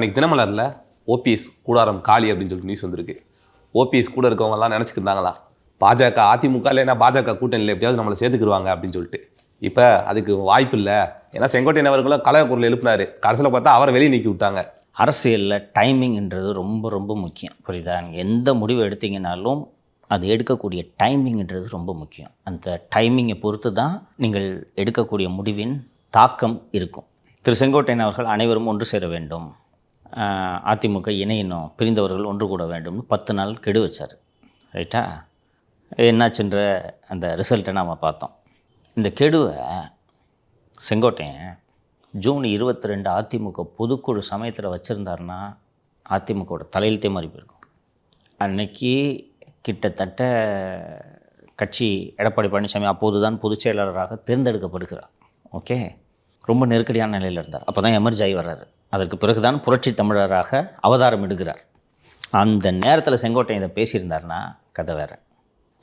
இன்னைக்கு தினமலரில் ஓபிஎஸ் கூடாரம் காலி அப்படின்னு சொல்லிட்டு நியூஸ் வந்திருக்கு. ஓபிஎஸ் கூட இருக்கவங்கலாம் நினச்சிக்கிட்டாங்களா பாஜக அதிமுக இல்லைன்னா பாஜக கூட்டணியில் எப்படியாவது நம்மளை சேர்த்துக்குருவாங்க அப்படின்னு சொல்லிட்டு. இப்போ அதுக்கு வாய்ப்பு இல்லை. ஏன்னா செங்கோட்டையன் அவர்களும் கலகக்குரல் எழுப்பினார். கடைசியில் பார்த்தா அவரை வெளியே நீக்கி விட்டாங்க. அரசியலில் டைமிங்ன்றது ரொம்ப ரொம்ப முக்கியம். புரியுதா? நீங்கள் எந்த முடிவு எடுத்தீங்கனாலும் அது எடுக்கக்கூடிய டைமிங்ன்றது ரொம்ப முக்கியம். அந்த டைமிங்கை பொறுத்து தான் நீங்கள் எடுக்கக்கூடிய முடிவின் தாக்கம் இருக்கும். திரு செங்கோட்டையன் அவர்கள் அனைவரும் ஒன்று சேர வேண்டும், அதிமுக இணையணும், பிரிந்தவர்கள் ஒன்று கூட வேண்டும்னு 10 நாள் கெடு வச்சார். ரைட்டா? என்னாச்சுன்ற அந்த ரிசல்ட்டை நாம் பார்த்தோம். இந்த கெடுவை செங்கோட்டையன் ஜூன் 22 அதிமுக பொதுக்குழு சமயத்தில் வச்சுருந்தாருன்னா அதிமுகவோட தலையெழுத்தே மாறி போயிருக்கும். அன்னைக்கு கிட்டத்தட்ட கட்சி எடப்பாடி பழனிசாமி அப்போது தான் பொதுச் செயலாளராக தேர்ந்தெடுக்கப்படுகிறார். ஓகே, ரொம்ப நெருக்கடியான நிலையில் இருந்தார். அப்போ தான் எமர்ஜி ஆகி வர்றாரு. அதற்கு பிறகு தான் புரட்சி தமிழராக அவதாரம் எடுக்கிறார். அந்த நேரத்தில் செங்கோட்டையன் இதை பேசியிருந்தார்னா கதை வேறு.